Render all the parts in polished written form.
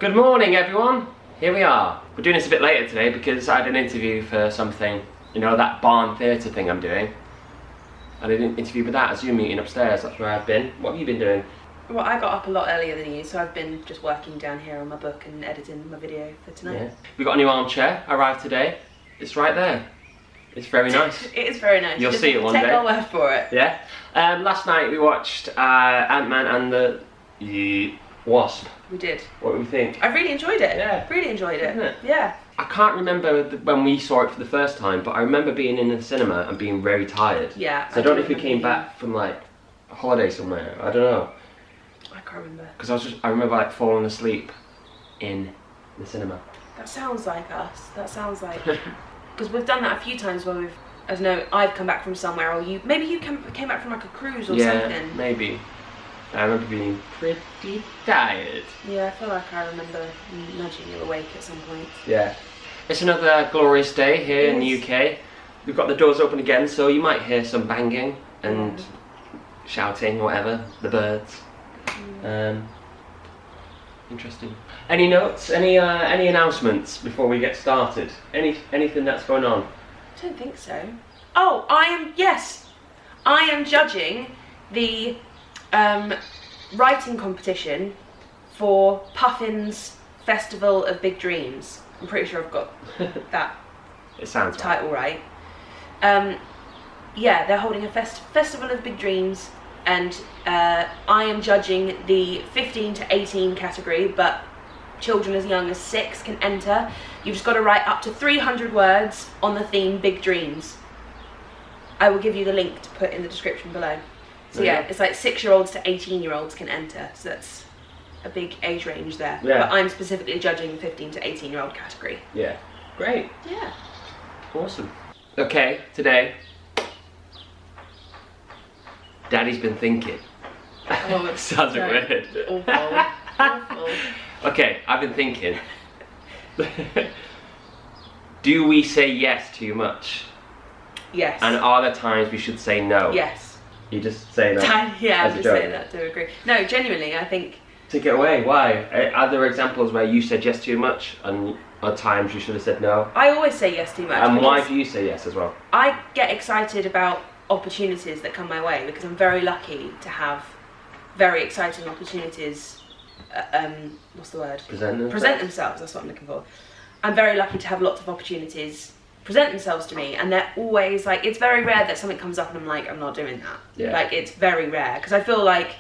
Good morning, everyone. Here we are. We're doing this a bit later today because I had an interview for something, you know, that barn theatre thing I'm doing. I did an interview with that, a Zoom meeting upstairs. That's where I've been. What have you been doing? Well, I got up a lot earlier than you, so I've been just working down here on my book and editing my video for tonight. Yeah. We got a new armchair. Arrived today. It's right there. It's very nice. It is very nice. You'll see it one day. Take our word for it. Yeah. Last night we watched Ant-Man and the Wasp. We did. What do we think? I really enjoyed it. Yeah. Really enjoyed it. Isn't it? Yeah. I can't remember when we saw it for the first time, but I remember being in the cinema and being very tired. Yeah. So I don't know if we came back from like a holiday somewhere. I don't know. I can't remember. Because I remember like falling asleep in the cinema. That sounds like us. That sounds like... Because we've done that a few times where we've... I don't know, I've come back from somewhere, or you... Maybe you came back from like a cruise or something. Yeah, maybe. I remember being pretty tired. Yeah, I feel like I remember nudging you awake at some point. Yeah. It's another glorious day here in the UK. We've got the doors open again, so you might hear some banging and shouting, whatever, the birds. Interesting. Any notes? Any announcements before we get started? Anything that's going on? I don't think so. Oh, I am judging the writing competition for Puffin's Festival of Big Dreams. I'm pretty sure I've got that It sounds title right. Yeah, they're holding a Festival of Big Dreams, and I am judging the 15 to 18 category, but children as young as 6 can enter. You've just got to write up to 300 words on the theme Big Dreams. I will give you the link to put in the description below. So yeah, it's like 6-year-olds to 18-year-olds can enter, so that's a big age range there. Yeah. But I'm specifically judging the 15 to 18-year-old category. Yeah. Great. Yeah. Awesome. Okay, today, Daddy's been thinking. Oh, it's sounds weird. Awful. Okay, I've been thinking. Do we say yes too much? Yes. And are there times we should say no? Yes. You just say no? Yeah, as I'm a just joke? saying that to agree. No, genuinely, I think... Take it away, why? Are there examples where you said yes too much and are times you should have said no? I always say yes too much. And why do you say yes as well? I get excited about opportunities that come my way because I'm very lucky to have very exciting opportunities. What's the word? Present themselves. That's what I'm looking for. I'm very lucky to have lots of opportunities present themselves to me, and they're always like, it's very rare that something comes up and I'm like, I'm not doing that. Yeah. Like, it's very rare because I feel like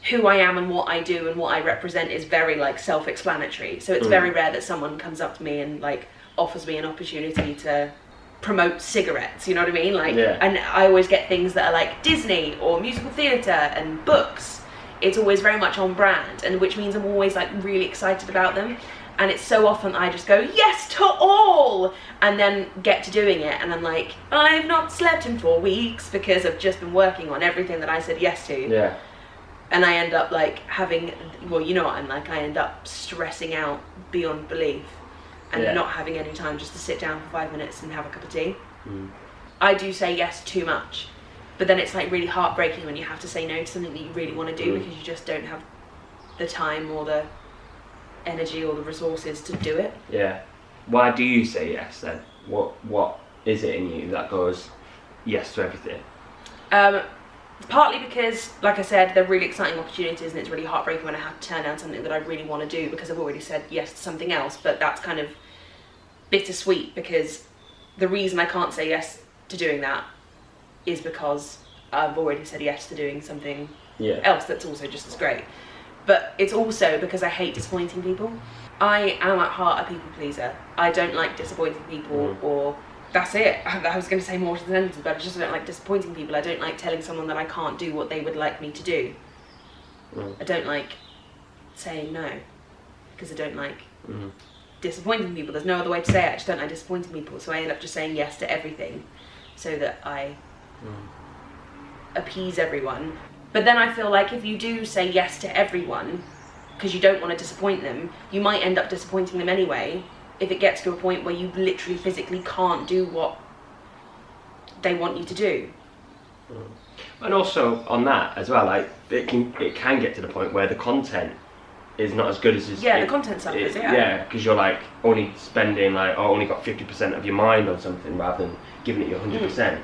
who I am and what I do and what I represent is very like self-explanatory. So it's very rare that someone comes up to me and like offers me an opportunity to promote cigarettes, you know what I mean? Like, and I always get things that are like Disney or musical theatre and books. It's always very much on brand, and which means I'm always like really excited about them. And it's so often I just go, yes to all! And then get to doing it, and I'm like, I've not slept in 4 weeks because I've just been working on everything that I said yes to. Yeah. And I end up like having, well, you know what I'm like, I end up stressing out beyond belief and not having any time just to sit down for 5 minutes and have a cup of tea. I do say yes too much, but then it's like really heartbreaking when you have to say no to something that you really want to do because you just don't have the time or the energy or the resources to do it. Yeah. Why do you say yes then? What is it in you that goes yes to everything? Partly because, like I said, they're really exciting opportunities, and it's really heartbreaking when I have to turn down something that I really want to do because I've already said yes to something else. But that's kind of bittersweet because the reason I can't say yes to doing that is because I've already said yes to doing something else that's also just as great. But it's also because I hate disappointing people. I am at heart a people pleaser. I don't like disappointing people, or that's it. I was going to say more to the sentence, but I just don't like disappointing people. I don't like telling someone that I can't do what they would like me to do. I don't like saying no because I don't like disappointing people. There's no other way to say it. I just don't like disappointing people, so I end up just saying yes to everything so that I appease everyone. But then I feel like if you do say yes to everyone because you don't want to disappoint them, you might end up disappointing them anyway if it gets to a point where you literally physically can't do what they want you to do. And also on that as well, like it can get to the point where the content is not as good as his. Yeah, the content suffers. Yeah. Yeah, because you're like only spending like only got 50% of your mind on something rather than giving it your 100%.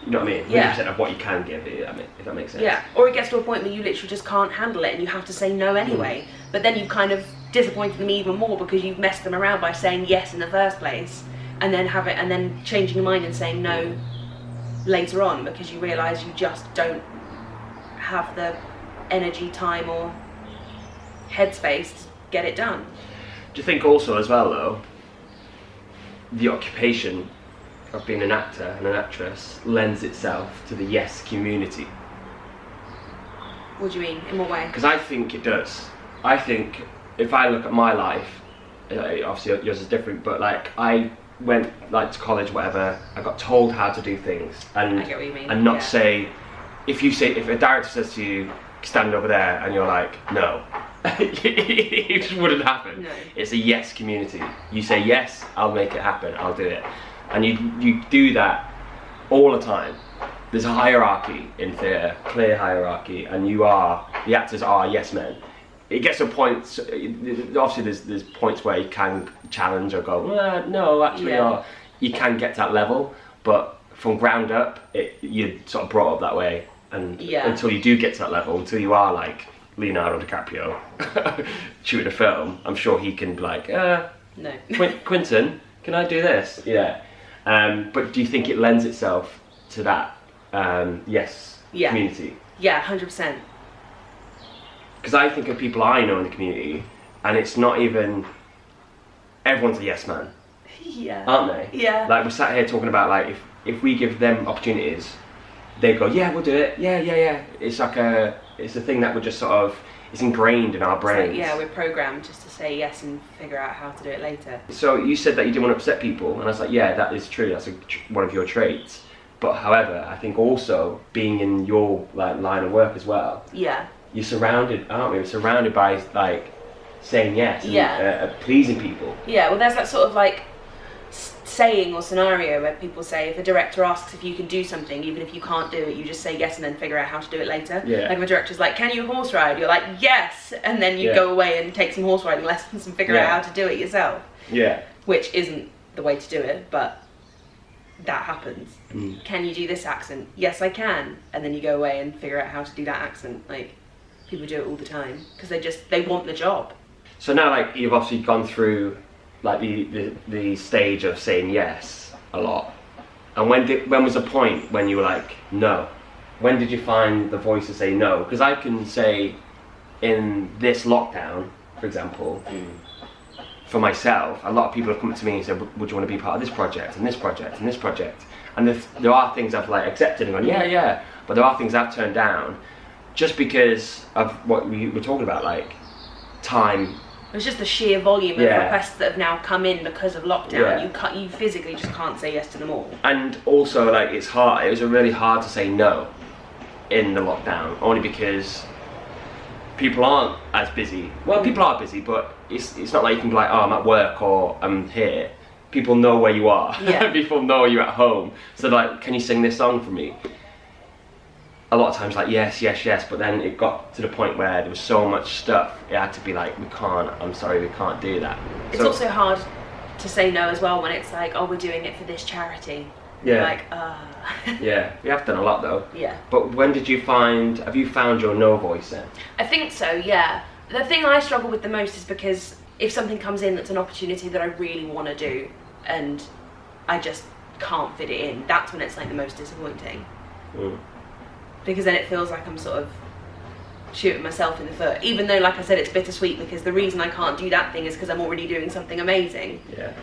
You know what I mean? 100% of what you can give it. If that makes sense. Yeah. Or it gets to a point where you literally just can't handle it and you have to say no anyway. But then you've kind of disappointed them even more because you've messed them around by saying yes in the first place, and then changing your mind and saying no later on because you realise you just don't have the energy, time, or headspace to get it done. Do you think also as well though, the occupation of being an actor and an actress lends itself to the yes community? What do you mean? In what way? Because I think it does. I think if I look at my life, obviously yours is different, but like I went like to college, whatever. I got told how to do things, and I get what you mean. And not say, if a director says to you, stand over there, and you're like, no, it just wouldn't happen. No. It's a yes community. You say yes, I'll make it happen. I'll do it, and you do that all the time. There's a hierarchy in theatre, clear hierarchy, and the actors are yes men. It gets to a point, obviously there's points where you can challenge or go, no, actually, or you can get to that level, but from ground up, you're sort of brought up that way, and until you do get to that level, until you are like Leonardo DiCaprio shooting a film, I'm sure he can be like, no. Quentin, can I do this? Yeah. But do you think it lends itself to that community? Yeah, 100%. Because I think of people I know in the community, and it's not even, everyone's a yes man. Yeah. Aren't they? Yeah. Like we're sat here talking about like if we give them opportunities, they go, yeah, we'll do it. Yeah. It's like it's a thing that we're just sort of, it's ingrained in our brains. Like, we're programmed just to say yes and figure out how to do it later. So you said that you didn't want to upset people, and I was like, yeah, that is true. That's one of your traits. But however, I think also being in your like line of work as well. Yeah. You're surrounded, aren't we? We're surrounded by like saying yes and pleasing people. Yeah, well there's that sort of like saying or scenario where people say if a director asks if you can do something, even if you can't do it, you just say yes and then figure out how to do it later. Yeah. Like if a director's like, can you horse ride? You're like, yes! And then you go away and take some horse riding lessons and figure out how to do it yourself. Yeah. Which isn't the way to do it, but that happens. Can you do this accent? Yes, I can. And then you go away and figure out how to do that accent. Like, people do it all the time because they want the job. So now, like, you've obviously gone through like the stage of saying yes a lot. And when was the point when you were like no? When did you find the voice to say no? Because I can say in this lockdown, for example, for myself, a lot of people have come to me and said, would you want to be part of this project and this project and this project? And there are things I've like accepted and gone, yeah, but there are things I've turned down just because of what we were talking about, like time. It's just the sheer volume of requests that have now come in because of lockdown. You physically just can't say yes to them all. And also, like, it's hard. It was really hard to say no in the lockdown, only because people aren't as busy. Well, people are busy, but it's not like you can be like, oh, I'm at work or I'm here. People know where you are. Yeah. People know you're at home. So like, can you sing this song for me? A lot of times like, yes, but then it got to the point where there was so much stuff, it had to be like, I'm sorry, we can't do that. It's also hard to say no as well when it's like, oh, we're doing it for this charity. Yeah. Like, Yeah, we have done a lot though. Yeah. But have you found your no voice then? I think so, yeah. The thing I struggle with the most is because if something comes in that's an opportunity that I really want to do and I just can't fit it in, that's when it's like the most disappointing. Because then it feels like I'm sort of shooting myself in the foot, even though, like I said, it's bittersweet because the reason I can't do that thing is because I'm already doing something amazing. Yeah.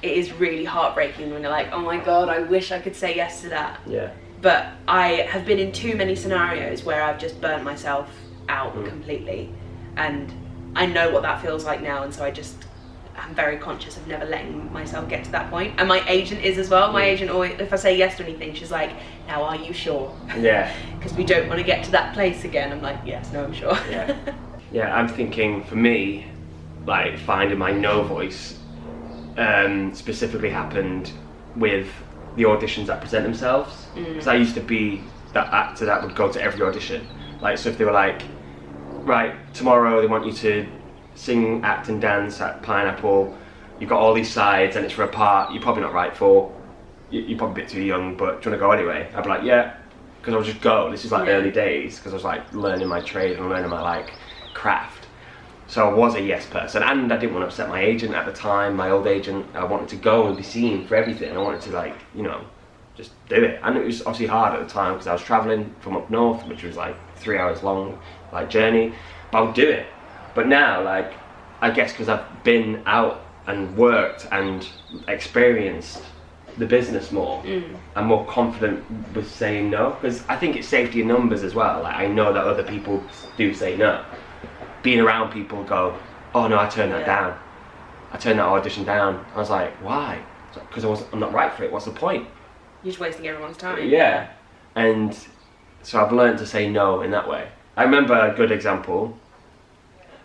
It is really heartbreaking when you're like, oh my god, I wish I could say yes to that. Yeah. But I have been in too many scenarios where I've just burnt myself out completely, and I know what that feels like now, and so I'm very conscious of never letting myself get to that point. And my agent is as well. My agent always, if I say yes to anything, she's like, now are you sure? Yeah. Because we don't want to get to that place again. I'm like, yes, no, I'm sure. Yeah. Yeah, I'm thinking for me, like finding my no voice specifically happened with the auditions that present themselves. Because I used to be that actor that would go to every audition. Like, so if they were like, right, tomorrow they want you to sing, act and dance at Pineapple. You've got all these sides and it's for a part you're probably not right for. You're probably a bit too young, but do you want to go anyway? I'd be like, yeah, because I would just go. This is like early days, because I was like learning my trade and learning my like craft. So I was a yes person, and I didn't want to upset my agent at the time, my old agent. I wanted to go and be seen for everything. I wanted to like, you know, just do it. And it was obviously hard at the time because I was traveling from up north, which was like 3 hours long, like journey, but I would do it. But now, like, I guess because I've been out and worked and experienced the business more, I'm more confident with saying no, because I think it's safety in numbers as well. Like, I know that other people do say no. Being around people go, oh no, I turned that down. I turned that audition down. I was like, why? Because I'm not right for it. What's the point? You're just wasting everyone's time. Yeah. And so I've learned to say no in that way. I remember a good example.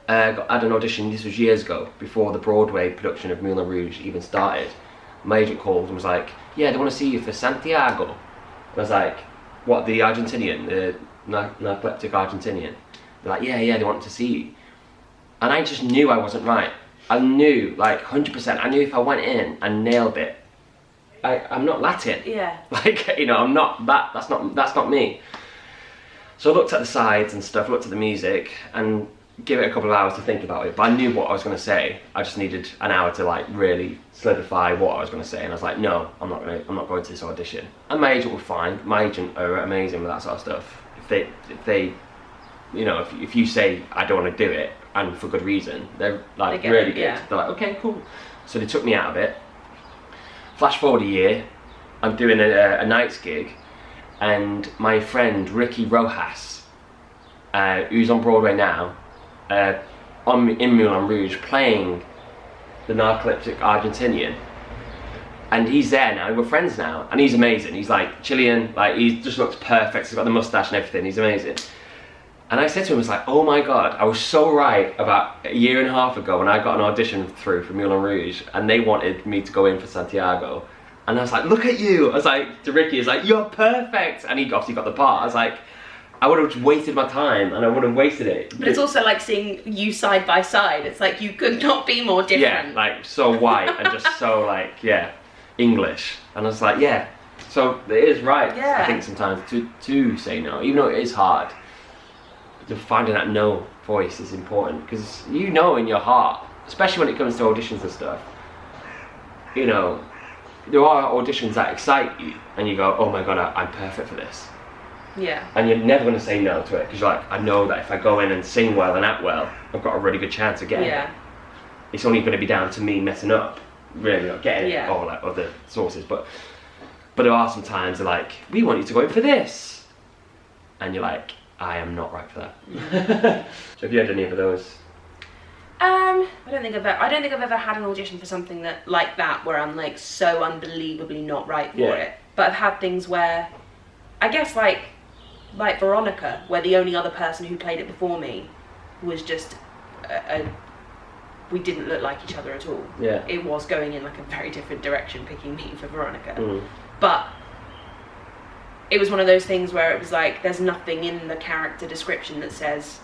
I had an audition, this was years ago, before the Broadway production of Moulin Rouge even started. My agent called and was like, yeah, they want to see you for Santiago. And I was like, what, the Argentinian, the narcoleptic Argentinian? They're like, yeah, they want to see you. And I just knew I wasn't right. I knew, like 100%, I knew if I went in and nailed it, I'm not Latin. Yeah. Like, you know, I'm not that, that's not me. So I looked at the sides and stuff, looked at the music, and give it a couple of hours to think about it. But I knew what I was going to say. I just needed an hour to like really solidify what I was going to say. And I was like, no, I'm not going to this audition. And my agent was fine. My agent are amazing with that sort of stuff. If they, you know, if you say I don't want to do it, and for good reason, they're like really good. Yeah. They're like, okay, cool. So they took me out of it. Flash forward a year, I'm doing a night's gig, and my friend Ricky Rojas, who's on Broadway now, in Moulin Rouge, playing the narcoleptic Argentinian, and he's there now. We're friends now, and he's amazing. He's like Chilean, like he just looks perfect. He's got the mustache and everything. He's amazing. And I said to him, I was like, oh my god, I was so right about a year and a half ago when I got an audition through for Moulin Rouge and they wanted me to go in for Santiago. And I was like, look at you. I was like, to Ricky, I was like, you're perfect. And he obviously got the part. I was like, I would have just wasted my time and I would have wasted it. But it's also like seeing you side by side. It's like you could not be more different. Yeah, like so white and just so like, yeah, English. And I was like, yeah. So it is right, yeah. I think sometimes to say no, even though it is hard. Finding that no voice is important, because you know in your heart, especially when it comes to auditions and stuff, you know, there are auditions that excite you and you go, oh my god, I'm perfect for this. Yeah. And you're never going to say no to it, because you're like, I know that if I go in and sing well and act well, I've got a really good chance of getting it. It's only going to be down to me messing up, really not getting it, or like other sources. But there are some times they're like, we want you to go in for this, and you're like, I am not right for that. So have you had any of those? I don't think I've ever had an audition for something that like that where I'm like so unbelievably not right for it. But I've had things where, I guess like Veronica, where the only other person who played it before me was just we didn't look like each other at all. Yeah. It was going in like a very different direction, picking me for Veronica. But it was one of those things where it was like, there's nothing in the character description that says,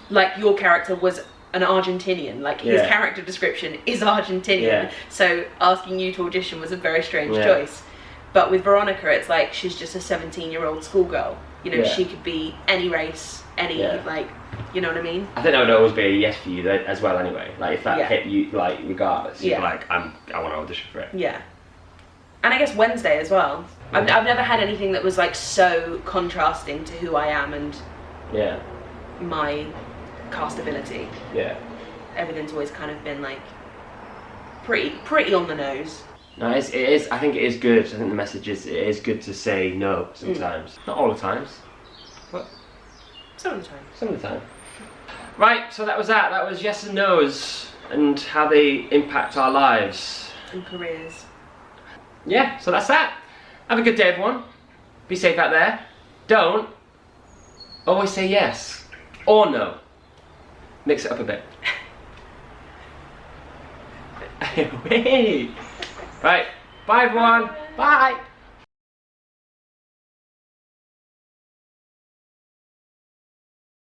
like, your character was an Argentinian, like his character description is Argentinian, so asking you to audition was a very strange choice. But with Veronica, it's like, she's just a 17-year-old schoolgirl, you know, she could be any race, any, like, you know what I mean? I think that would always be a yes for you as well anyway, like if that hit you, like, regardless, you're like, I want to audition for it. Yeah. And I guess Wednesday as well. I've never had anything that was like so contrasting to who I am and my castability. Yeah. Everything's always kind of been like pretty on the nose. No, it is. I think it is good. I think the message is it is good to say no sometimes. Not all the times, but some of the time. Some of the time. Right. So that was that. That was yes and no's and how they impact our lives and careers. Yeah. So that's that. Have a good day, everyone. Be safe out there. Don't always say yes or no. Mix it up a bit. Right. Bye, everyone. Bye.